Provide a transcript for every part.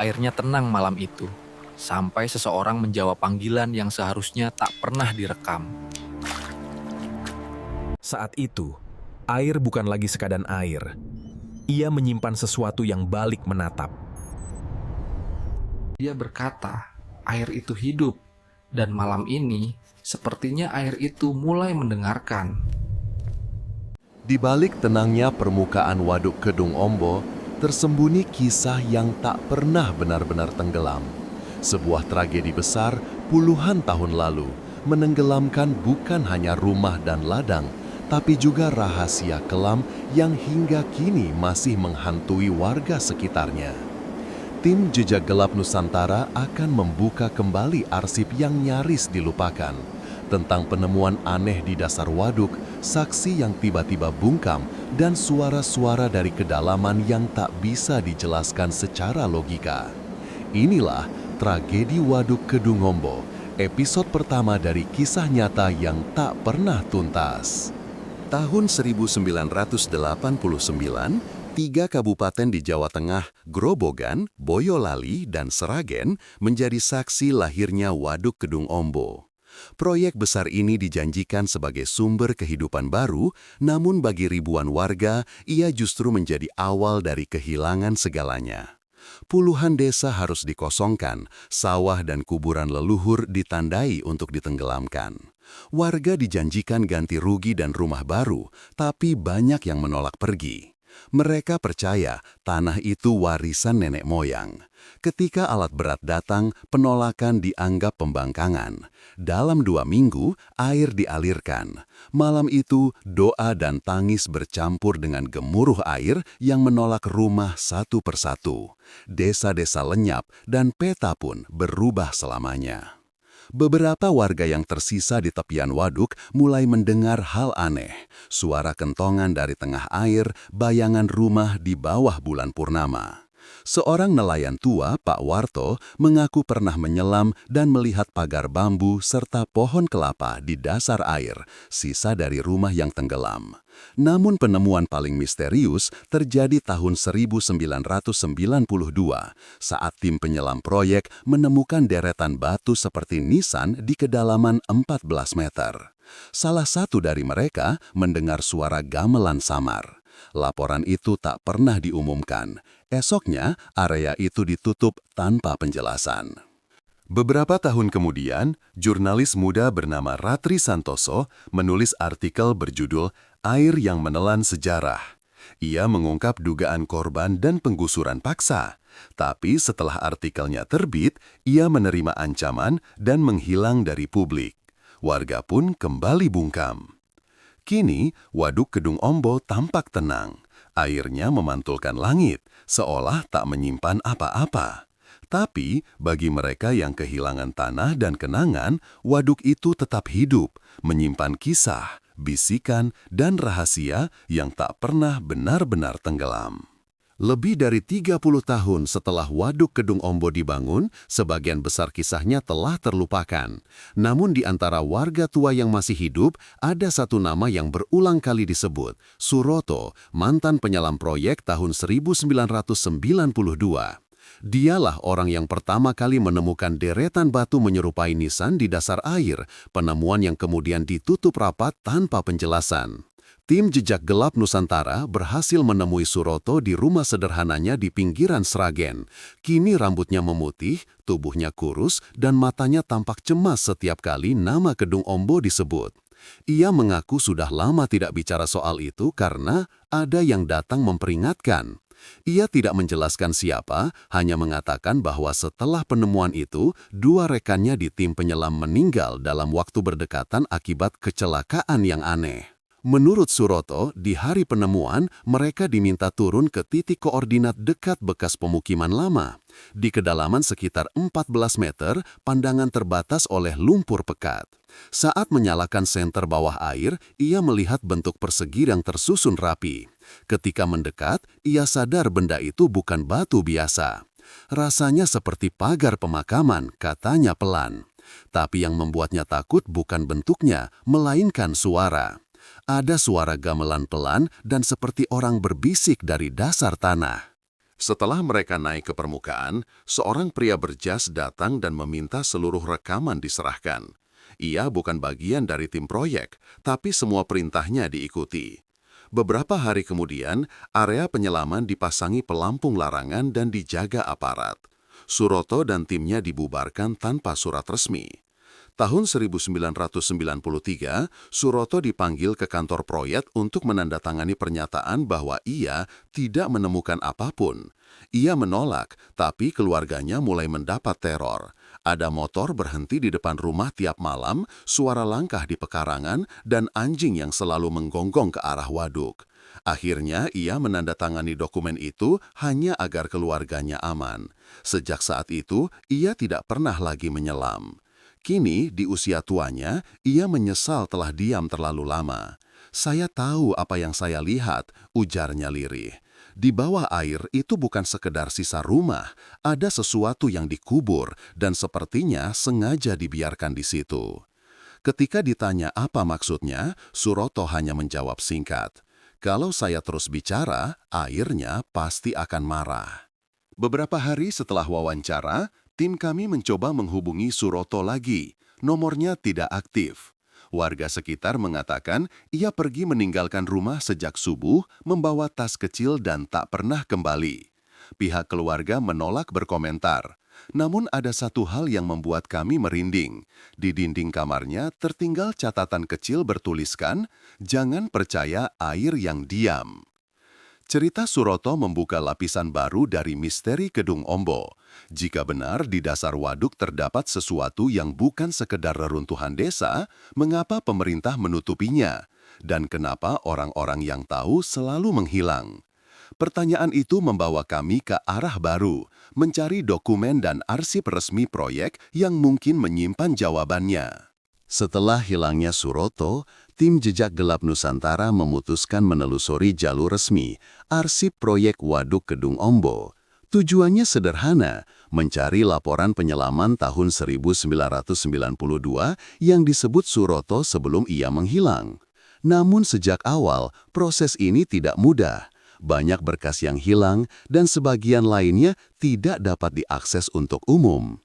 Airnya tenang malam itu, sampai seseorang menjawab panggilan yang seharusnya tak pernah direkam. Saat itu, air bukan lagi sekadan air. Ia menyimpan sesuatu yang balik menatap. Dia berkata, air itu hidup, dan malam ini sepertinya air itu mulai mendengarkan. Di balik tenangnya permukaan Waduk Kedung Ombo, tersembunyi kisah yang tak pernah benar-benar tenggelam. Sebuah tragedi besar puluhan tahun lalu menenggelamkan bukan hanya rumah dan ladang, tapi juga rahasia kelam yang hingga kini masih menghantui warga sekitarnya. Tim Jejak Gelap Nusantara akan membuka kembali arsip yang nyaris dilupakan tentang penemuan aneh di dasar waduk, saksi yang tiba-tiba bungkam, dan suara-suara dari kedalaman yang tak bisa dijelaskan secara logika. Inilah Tragedi Waduk Kedung Ombo, episode pertama dari kisah nyata yang tak pernah tuntas. Tahun 1989, 3 kabupaten di Jawa Tengah, Grobogan, Boyolali, dan Seragen menjadi saksi lahirnya Waduk Kedung Ombo. Proyek besar ini dijanjikan sebagai sumber kehidupan baru, namun bagi ribuan warga, ia justru menjadi awal dari kehilangan segalanya. Puluhan desa harus dikosongkan, sawah dan kuburan leluhur ditandai untuk ditenggelamkan. Warga dijanjikan ganti rugi dan rumah baru, tapi banyak yang menolak pergi. Mereka percaya tanah itu warisan nenek moyang. Ketika alat berat datang, penolakan dianggap pembangkangan. Dalam 2 minggu, air dialirkan. Malam itu, doa dan tangis bercampur dengan gemuruh air yang menolak rumah satu persatu. Desa-desa lenyap dan peta pun berubah selamanya. Beberapa warga yang tersisa di tepian waduk mulai mendengar hal aneh. Suara kentongan dari tengah air, bayangan rumah di bawah bulan purnama. Seorang nelayan tua, Pak Warto, mengaku pernah menyelam dan melihat pagar bambu serta pohon kelapa di dasar air, sisa dari rumah yang tenggelam. Namun penemuan paling misterius terjadi tahun 1992 saat tim penyelam proyek menemukan deretan batu seperti nisan di kedalaman 14 meter. Salah satu dari mereka mendengar suara gamelan samar. Laporan itu tak pernah diumumkan. Esoknya, area itu ditutup tanpa penjelasan. Beberapa tahun kemudian, jurnalis muda bernama Ratri Santoso menulis artikel berjudul Air yang Menelan Sejarah. Ia mengungkap dugaan korban dan penggusuran paksa. Tapi setelah artikelnya terbit, ia menerima ancaman dan menghilang dari publik. Warga pun kembali bungkam. Kini, Waduk Kedung Ombo tampak tenang. Airnya memantulkan langit, seolah tak menyimpan apa-apa. Tapi, bagi mereka yang kehilangan tanah dan kenangan, waduk itu tetap hidup, menyimpan kisah, bisikan, dan rahasia yang tak pernah benar-benar tenggelam. Lebih dari 30 tahun setelah Waduk Kedung Ombo dibangun, sebagian besar kisahnya telah terlupakan. Namun di antara warga tua yang masih hidup, ada satu nama yang berulang kali disebut, Suroto, mantan penyelam proyek tahun 1992. Dialah orang yang pertama kali menemukan deretan batu menyerupai nisan di dasar air, penemuan yang kemudian ditutup rapat tanpa penjelasan. Tim Jejak Gelap Nusantara berhasil menemui Suroto di rumah sederhananya di pinggiran Sragen. Kini rambutnya memutih, tubuhnya kurus, dan matanya tampak cemas setiap kali nama Kedung Ombo disebut. Ia mengaku sudah lama tidak bicara soal itu karena ada yang datang memperingatkan. Ia tidak menjelaskan siapa, hanya mengatakan bahwa setelah penemuan itu, 2 rekannya di tim penyelam meninggal dalam waktu berdekatan akibat kecelakaan yang aneh. Menurut Suroto, di hari penemuan, mereka diminta turun ke titik koordinat dekat bekas pemukiman lama. Di kedalaman sekitar 14 meter, pandangan terbatas oleh lumpur pekat. Saat menyalakan senter bawah air, ia melihat bentuk persegi yang tersusun rapi. Ketika mendekat, ia sadar benda itu bukan batu biasa. Rasanya seperti pagar pemakaman, katanya pelan. Tapi yang membuatnya takut bukan bentuknya, melainkan suara. Ada suara gamelan pelan dan seperti orang berbisik dari dasar tanah. Setelah mereka naik ke permukaan, seorang pria berjas datang dan meminta seluruh rekaman diserahkan. Ia bukan bagian dari tim proyek, tapi semua perintahnya diikuti. Beberapa hari kemudian, area penyelaman dipasangi pelampung larangan dan dijaga aparat. Suroto dan timnya dibubarkan tanpa surat resmi. Tahun 1993, Suroto dipanggil ke kantor proyek untuk menandatangani pernyataan bahwa ia tidak menemukan apapun. Ia menolak, tapi keluarganya mulai mendapat teror. Ada motor berhenti di depan rumah tiap malam, suara langkah di pekarangan, dan anjing yang selalu menggonggong ke arah waduk. Akhirnya, ia menandatangani dokumen itu hanya agar keluarganya aman. Sejak saat itu, ia tidak pernah lagi menyelam. Kini, di usia tuanya, ia menyesal telah diam terlalu lama. "Saya tahu apa yang saya lihat," ujarnya lirih. "Di bawah air itu bukan sekedar sisa rumah, ada sesuatu yang dikubur dan sepertinya sengaja dibiarkan di situ." Ketika ditanya apa maksudnya, Suroto hanya menjawab singkat, "Kalau saya terus bicara, airnya pasti akan marah." Beberapa hari setelah wawancara, tim kami mencoba menghubungi Suroto lagi. Nomornya tidak aktif. Warga sekitar mengatakan ia pergi meninggalkan rumah sejak subuh, membawa tas kecil dan tak pernah kembali. Pihak keluarga menolak berkomentar. Namun ada satu hal yang membuat kami merinding. Di dinding kamarnya tertinggal catatan kecil bertuliskan, "Jangan percaya air yang diam." Cerita Suroto membuka lapisan baru dari misteri Kedung Ombo. Jika benar di dasar waduk terdapat sesuatu yang bukan sekedar reruntuhan desa, mengapa pemerintah menutupinya? Dan kenapa orang-orang yang tahu selalu menghilang? Pertanyaan itu membawa kami ke arah baru, mencari dokumen dan arsip resmi proyek yang mungkin menyimpan jawabannya. Setelah hilangnya Suroto, tim Jejak Gelap Nusantara memutuskan menelusuri jalur resmi, arsip proyek Waduk Kedung Ombo. Tujuannya sederhana, mencari laporan penyelaman tahun 1992 yang disebut Suroto sebelum ia menghilang. Namun sejak awal, proses ini tidak mudah. Banyak berkas yang hilang dan sebagian lainnya tidak dapat diakses untuk umum.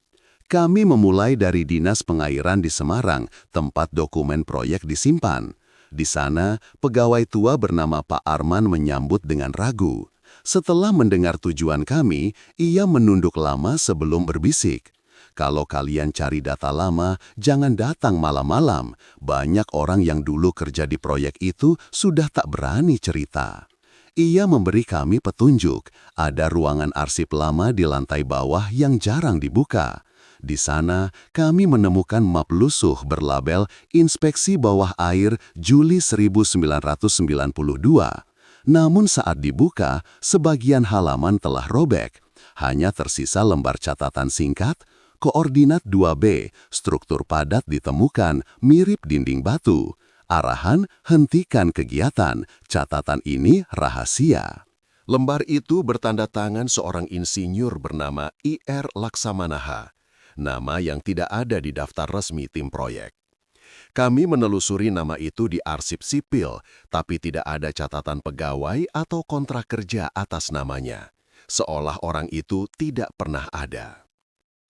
Kami memulai dari Dinas Pengairan di Semarang, tempat dokumen proyek disimpan. Di sana, pegawai tua bernama Pak Arman menyambut dengan ragu. Setelah mendengar tujuan kami, ia menunduk lama sebelum berbisik. "Kalau kalian cari data lama, jangan datang malam-malam. Banyak orang yang dulu kerja di proyek itu sudah tak berani cerita." Ia memberi kami petunjuk. Ada ruangan arsip lama di lantai bawah yang jarang dibuka. Di sana, kami menemukan map lusuh berlabel Inspeksi Bawah Air Juli 1992. Namun saat dibuka, sebagian halaman telah robek. Hanya tersisa lembar catatan singkat, koordinat 2B, struktur padat ditemukan, mirip dinding batu. Arahan, hentikan kegiatan, catatan ini rahasia. Lembar itu bertanda tangan seorang insinyur bernama I.R. Laksamanaha. Nama yang tidak ada di daftar resmi tim proyek. Kami menelusuri nama itu di arsip sipil, tapi tidak ada catatan pegawai atau kontrak kerja atas namanya. Seolah orang itu tidak pernah ada.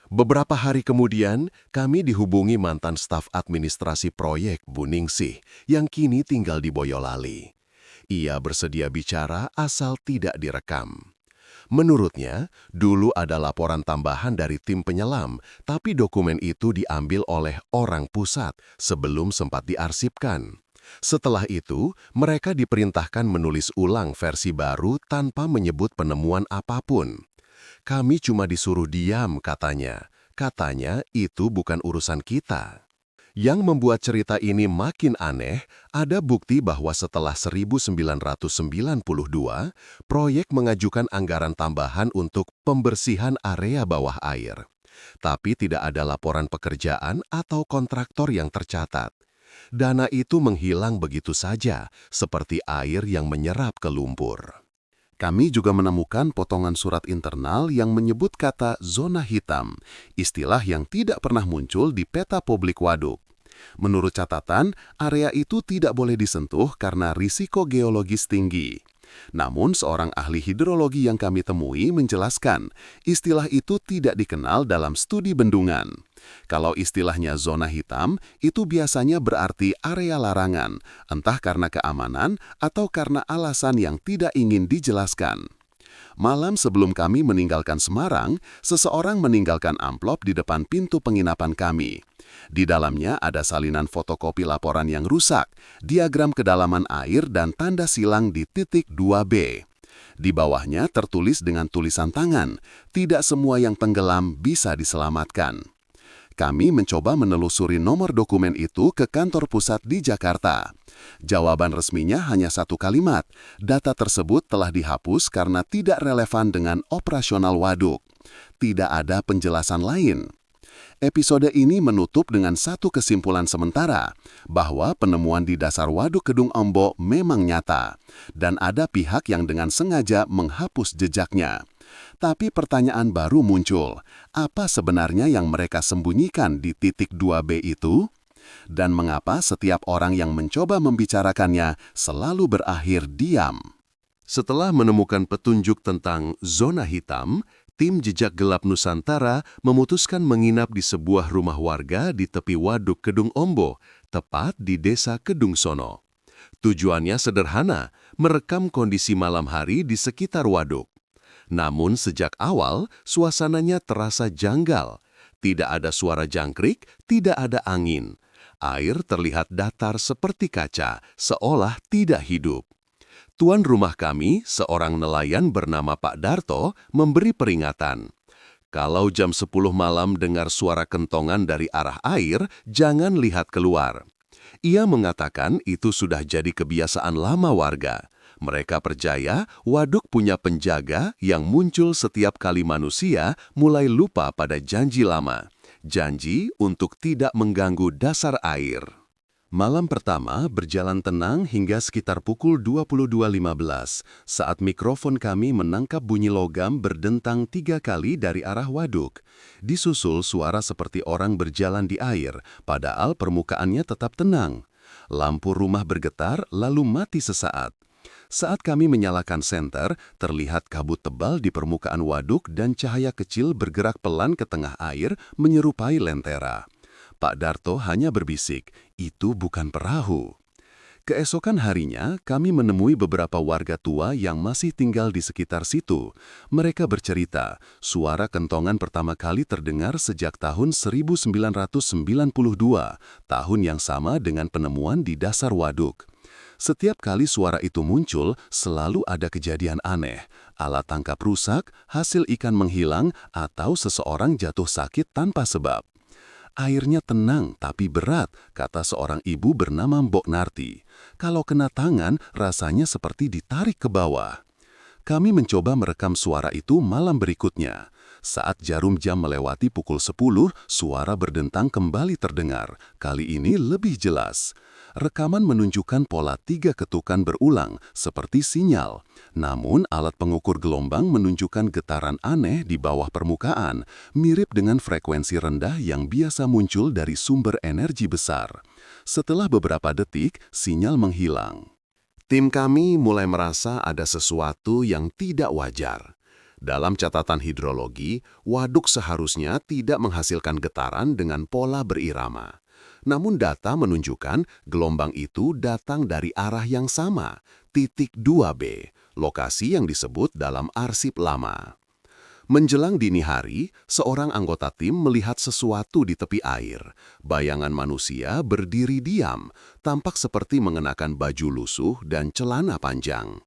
Beberapa hari kemudian, kami dihubungi mantan staf administrasi proyek Bu Ningsih yang kini tinggal di Boyolali. Ia bersedia bicara asal tidak direkam. Menurutnya, dulu ada laporan tambahan dari tim penyelam, tapi dokumen itu diambil oleh orang pusat sebelum sempat diarsipkan. Setelah itu, mereka diperintahkan menulis ulang versi baru tanpa menyebut penemuan apapun. "Kami cuma disuruh diam," katanya. Katanya itu bukan urusan kita. Yang membuat cerita ini makin aneh, ada bukti bahwa setelah 1992, proyek mengajukan anggaran tambahan untuk pembersihan area bawah air. Tapi tidak ada laporan pekerjaan atau kontraktor yang tercatat. Dana itu menghilang begitu saja, seperti air yang menyerap ke lumpur. Kami juga menemukan potongan surat internal yang menyebut kata zona hitam, istilah yang tidak pernah muncul di peta publik waduk. Menurut catatan, area itu tidak boleh disentuh karena risiko geologis tinggi. Namun seorang ahli hidrologi yang kami temui menjelaskan, istilah itu tidak dikenal dalam studi bendungan. Kalau istilahnya zona hitam, itu biasanya berarti area larangan, entah karena keamanan atau karena alasan yang tidak ingin dijelaskan. Malam sebelum kami meninggalkan Semarang, seseorang meninggalkan amplop di depan pintu penginapan kami. Di dalamnya ada salinan fotokopi laporan yang rusak, diagram kedalaman air dan tanda silang di titik 2B. Di bawahnya tertulis dengan tulisan tangan, tidak semua yang tenggelam bisa diselamatkan. Kami mencoba menelusuri nomor dokumen itu ke kantor pusat di Jakarta. Jawaban resminya hanya satu kalimat, data tersebut telah dihapus karena tidak relevan dengan operasional waduk. Tidak ada penjelasan lain. Episode ini menutup dengan satu kesimpulan sementara, bahwa penemuan di dasar waduk Kedung Ombo memang nyata, dan ada pihak yang dengan sengaja menghapus jejaknya. Tapi pertanyaan baru muncul, apa sebenarnya yang mereka sembunyikan di titik 2B itu? Dan mengapa setiap orang yang mencoba membicarakannya selalu berakhir diam? Setelah menemukan petunjuk tentang zona hitam, tim Jejak Gelap Nusantara memutuskan menginap di sebuah rumah warga di tepi waduk Kedung Ombo, tepat di Desa Kedung Sono. Tujuannya sederhana, merekam kondisi malam hari di sekitar waduk. Namun sejak awal, suasananya terasa janggal. Tidak ada suara jangkrik, tidak ada angin. Air terlihat datar seperti kaca, seolah tidak hidup. Tuan rumah kami, seorang nelayan bernama Pak Darto, memberi peringatan. Kalau jam 10 malam dengar suara kentongan dari arah air, jangan lihat keluar. Ia mengatakan itu sudah jadi kebiasaan lama warga. Mereka percaya waduk punya penjaga yang muncul setiap kali manusia mulai lupa pada janji lama. Janji untuk tidak mengganggu dasar air. Malam pertama berjalan tenang hingga sekitar pukul 22.15 saat mikrofon kami menangkap bunyi logam berdentang 3 kali dari arah waduk. Disusul suara seperti orang berjalan di air, padahal permukaannya tetap tenang. Lampu rumah bergetar lalu mati sesaat. Saat kami menyalakan senter, terlihat kabut tebal di permukaan waduk dan cahaya kecil bergerak pelan ke tengah air menyerupai lentera. Pak Darto hanya berbisik, itu bukan perahu. Keesokan harinya, kami menemui beberapa warga tua yang masih tinggal di sekitar situ. Mereka bercerita, suara kentongan pertama kali terdengar sejak tahun 1992, tahun yang sama dengan penemuan di dasar waduk. Setiap kali suara itu muncul, selalu ada kejadian aneh. Alat tangkap rusak, hasil ikan menghilang, atau seseorang jatuh sakit tanpa sebab. Airnya tenang tapi berat, kata seorang ibu bernama Mbok Narti. Kalau kena tangan, rasanya seperti ditarik ke bawah. Kami mencoba merekam suara itu malam berikutnya. Saat jarum jam melewati pukul 10, suara berdentang kembali terdengar. Kali ini lebih jelas. Rekaman menunjukkan pola 3 ketukan berulang, seperti sinyal. Namun, alat pengukur gelombang menunjukkan getaran aneh di bawah permukaan, mirip dengan frekuensi rendah yang biasa muncul dari sumber energi besar. Setelah beberapa detik, sinyal menghilang. Tim kami mulai merasa ada sesuatu yang tidak wajar. Dalam catatan hidrologi, waduk seharusnya tidak menghasilkan getaran dengan pola berirama. Namun data menunjukkan gelombang itu datang dari arah yang sama, titik 2B, lokasi yang disebut dalam arsip lama. Menjelang dini hari, seorang anggota tim melihat sesuatu di tepi air. Bayangan manusia berdiri diam, tampak seperti mengenakan baju lusuh dan celana panjang.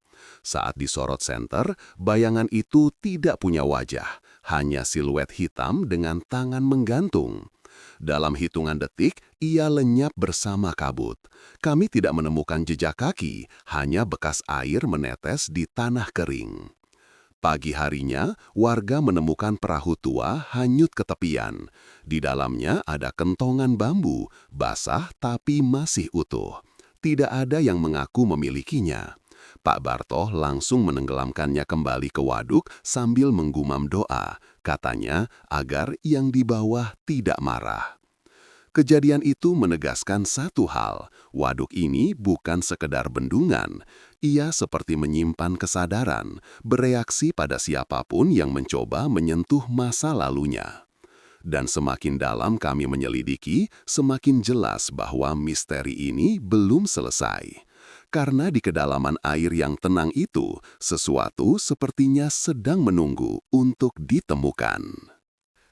Saat disorot senter, bayangan itu tidak punya wajah, hanya siluet hitam dengan tangan menggantung. Dalam hitungan detik, ia lenyap bersama kabut. Kami tidak menemukan jejak kaki, hanya bekas air menetes di tanah kering. Pagi harinya, warga menemukan perahu tua hanyut ke tepian. Di dalamnya ada kentongan bambu, basah tapi masih utuh. Tidak ada yang mengaku memilikinya. Pak Barto langsung menenggelamkannya kembali ke waduk sambil menggumam doa, katanya agar yang di bawah tidak marah. Kejadian itu menegaskan satu hal, waduk ini bukan sekedar bendungan. Ia seperti menyimpan kesadaran, bereaksi pada siapapun yang mencoba menyentuh masa lalunya. Dan semakin dalam kami menyelidiki, semakin jelas bahwa misteri ini belum selesai. Karena di kedalaman air yang tenang itu, sesuatu sepertinya sedang menunggu untuk ditemukan.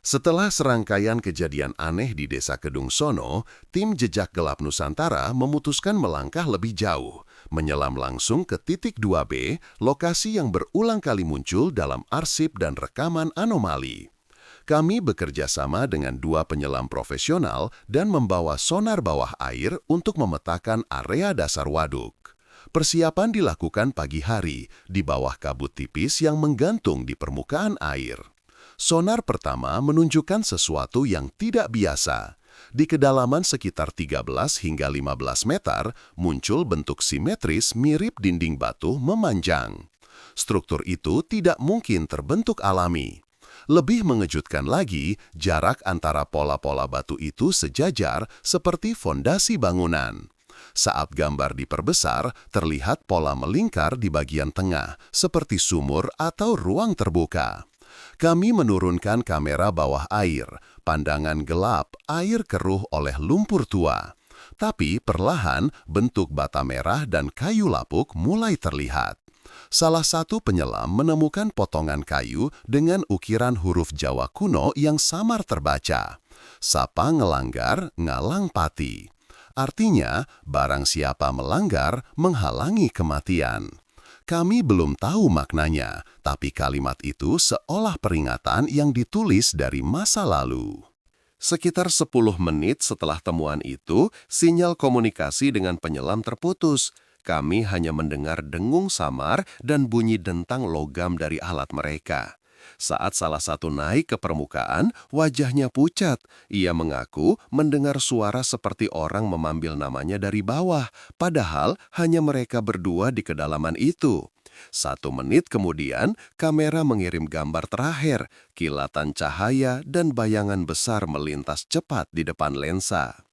Setelah serangkaian kejadian aneh di Desa Kedung Sono, tim Jejak Gelap Nusantara memutuskan melangkah lebih jauh, menyelam langsung ke titik 2B, lokasi yang berulang kali muncul dalam arsip dan rekaman anomali. Kami bekerja sama dengan 2 penyelam profesional dan membawa sonar bawah air untuk memetakan area dasar waduk. Persiapan dilakukan pagi hari di bawah kabut tipis yang menggantung di permukaan air. Sonar pertama menunjukkan sesuatu yang tidak biasa. Di kedalaman sekitar 13 hingga 15 meter, muncul bentuk simetris mirip dinding batu memanjang. Struktur itu tidak mungkin terbentuk alami. Lebih mengejutkan lagi, jarak antara pola-pola batu itu sejajar seperti fondasi bangunan. Saat gambar diperbesar, terlihat pola melingkar di bagian tengah, seperti sumur atau ruang terbuka. Kami menurunkan kamera bawah air, pandangan gelap, air keruh oleh lumpur tua. Tapi perlahan bentuk bata merah dan kayu lapuk mulai terlihat. Salah satu penyelam menemukan potongan kayu dengan ukiran huruf Jawa kuno yang samar terbaca. Sapa ngelanggar, ngalang pati. Artinya, barang siapa melanggar, menghalangi kematian. Kami belum tahu maknanya, tapi kalimat itu seolah peringatan yang ditulis dari masa lalu. Sekitar 10 menit setelah temuan itu, sinyal komunikasi dengan penyelam terputus. Kami hanya mendengar dengung samar dan bunyi dentang logam dari alat mereka. Saat salah satu naik ke permukaan, wajahnya pucat. Ia mengaku mendengar suara seperti orang memanggil namanya dari bawah, padahal hanya mereka berdua di kedalaman itu. 1 menit kemudian, kamera mengirim gambar terakhir, kilatan cahaya dan bayangan besar melintas cepat di depan lensa.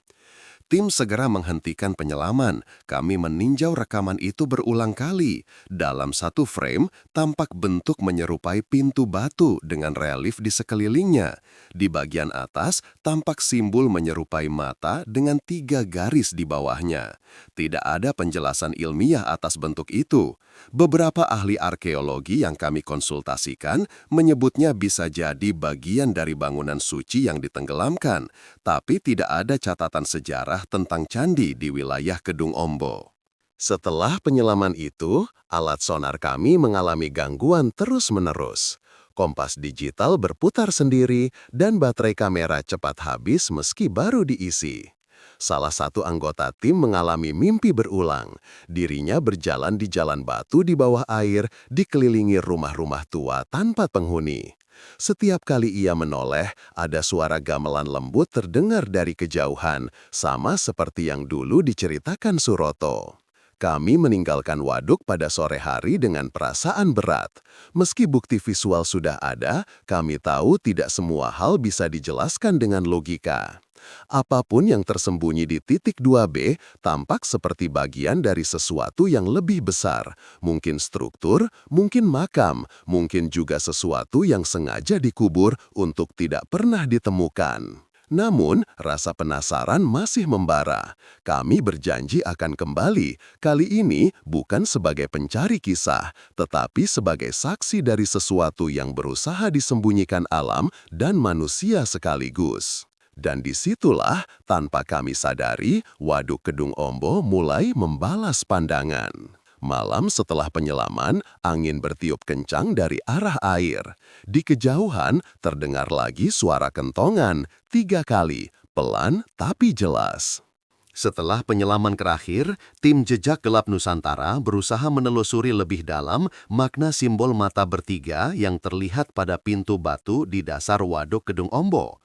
Tim segera menghentikan penyelaman. Kami meninjau rekaman itu berulang kali. Dalam 1 frame, tampak bentuk menyerupai pintu batu dengan relief di sekelilingnya. Di bagian atas, tampak simbol menyerupai mata dengan 3 garis di bawahnya. Tidak ada penjelasan ilmiah atas bentuk itu. Beberapa ahli arkeologi yang kami konsultasikan menyebutnya bisa jadi bagian dari bangunan suci yang ditenggelamkan, tapi tidak ada catatan sejarah tentang candi di wilayah Kedung Ombo. Setelah penyelaman itu, alat sonar kami mengalami gangguan terus-menerus. Kompas digital berputar sendiri dan baterai kamera cepat habis meski baru diisi. Salah satu anggota tim mengalami mimpi berulang. Dirinya berjalan di jalan batu di bawah air, dikelilingi rumah-rumah tua tanpa penghuni. Setiap kali ia menoleh, ada suara gamelan lembut terdengar dari kejauhan, sama seperti yang dulu diceritakan Suroto. Kami meninggalkan waduk pada sore hari dengan perasaan berat. Meski bukti visual sudah ada, kami tahu tidak semua hal bisa dijelaskan dengan logika. Apapun yang tersembunyi di titik 2B tampak seperti bagian dari sesuatu yang lebih besar. Mungkin struktur, mungkin makam, mungkin juga sesuatu yang sengaja dikubur untuk tidak pernah ditemukan. Namun, rasa penasaran masih membara. Kami berjanji akan kembali, kali ini bukan sebagai pencari kisah, tetapi sebagai saksi dari sesuatu yang berusaha disembunyikan alam dan manusia sekaligus. Dan disitulah, tanpa kami sadari, Waduk Kedung Ombo mulai membalas pandangan. Malam setelah penyelaman, angin bertiup kencang dari arah air. Di kejauhan, terdengar lagi suara kentongan, 3 kali, pelan tapi jelas. Setelah penyelaman terakhir, tim Jejak Gelap Nusantara berusaha menelusuri lebih dalam makna simbol mata bertiga yang terlihat pada pintu batu di dasar Waduk Kedung Ombo.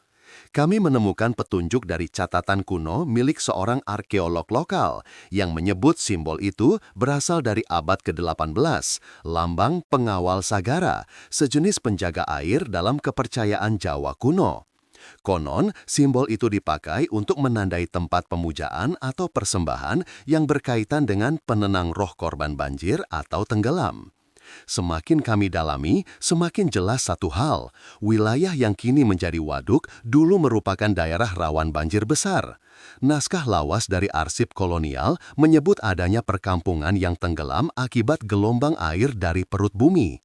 Kami menemukan petunjuk dari catatan kuno milik seorang arkeolog lokal yang menyebut simbol itu berasal dari abad ke-18, lambang pengawal sagara, sejenis penjaga air dalam kepercayaan Jawa kuno. Konon, simbol itu dipakai untuk menandai tempat pemujaan atau persembahan yang berkaitan dengan penenang roh korban banjir atau tenggelam. Semakin kami dalami, semakin jelas satu hal. Wilayah yang kini menjadi waduk dulu merupakan daerah rawan banjir besar. Naskah lawas dari arsip kolonial menyebut adanya perkampungan yang tenggelam akibat gelombang air dari perut bumi.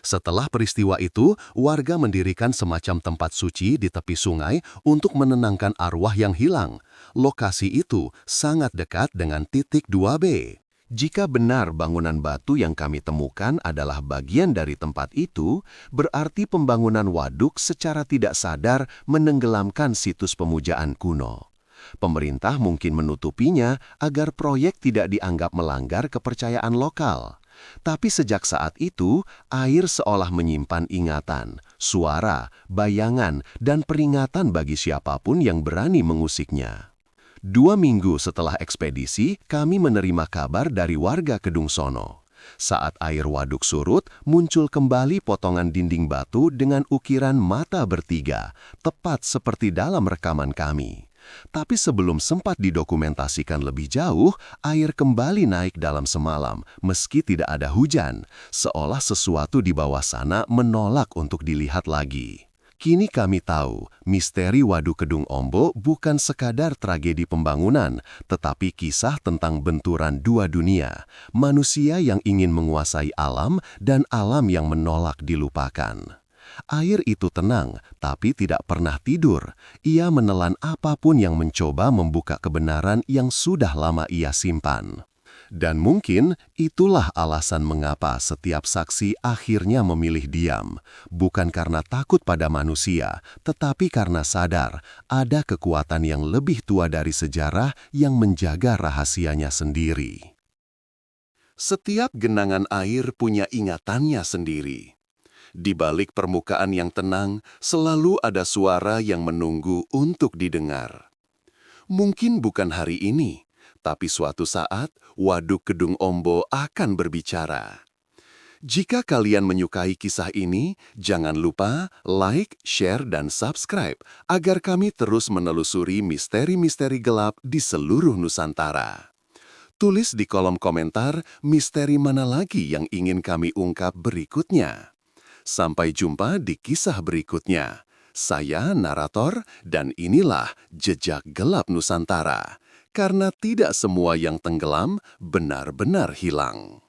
Setelah peristiwa itu, warga mendirikan semacam tempat suci di tepi sungai untuk menenangkan arwah yang hilang. Lokasi itu sangat dekat dengan titik 2B. Jika benar bangunan batu yang kami temukan adalah bagian dari tempat itu, berarti pembangunan waduk secara tidak sadar menenggelamkan situs pemujaan kuno. Pemerintah mungkin menutupinya agar proyek tidak dianggap melanggar kepercayaan lokal. Tapi sejak saat itu, air seolah menyimpan ingatan, suara, bayangan, dan peringatan bagi siapapun yang berani mengusiknya. 2 minggu setelah ekspedisi, kami menerima kabar dari warga Kedung Sono. Saat air waduk surut, muncul kembali potongan dinding batu dengan ukiran mata bertiga, tepat seperti dalam rekaman kami. Tapi sebelum sempat didokumentasikan lebih jauh, air kembali naik dalam semalam, meski tidak ada hujan, seolah sesuatu di bawah sana menolak untuk dilihat lagi. Kini kami tahu, misteri Waduk Kedung Ombo bukan sekadar tragedi pembangunan, tetapi kisah tentang benturan dua dunia, manusia yang ingin menguasai alam dan alam yang menolak dilupakan. Air itu tenang, tapi tidak pernah tidur. Ia menelan apapun yang mencoba membuka kebenaran yang sudah lama ia simpan. Dan mungkin itulah alasan mengapa setiap saksi akhirnya memilih diam, bukan karena takut pada manusia, tetapi karena sadar ada kekuatan yang lebih tua dari sejarah yang menjaga rahasianya sendiri. Setiap genangan air punya ingatannya sendiri. Di balik permukaan yang tenang, selalu ada suara yang menunggu untuk didengar. Mungkin bukan hari ini, tapi suatu saat, Waduk Kedung Ombo akan berbicara. Jika kalian menyukai kisah ini, jangan lupa like, share, dan subscribe agar kami terus menelusuri misteri-misteri gelap di seluruh Nusantara. Tulis di kolom komentar misteri mana lagi yang ingin kami ungkap berikutnya. Sampai jumpa di kisah berikutnya. Saya narator dan inilah Jejak Gelap Nusantara. Karena tidak semua yang tenggelam benar-benar hilang.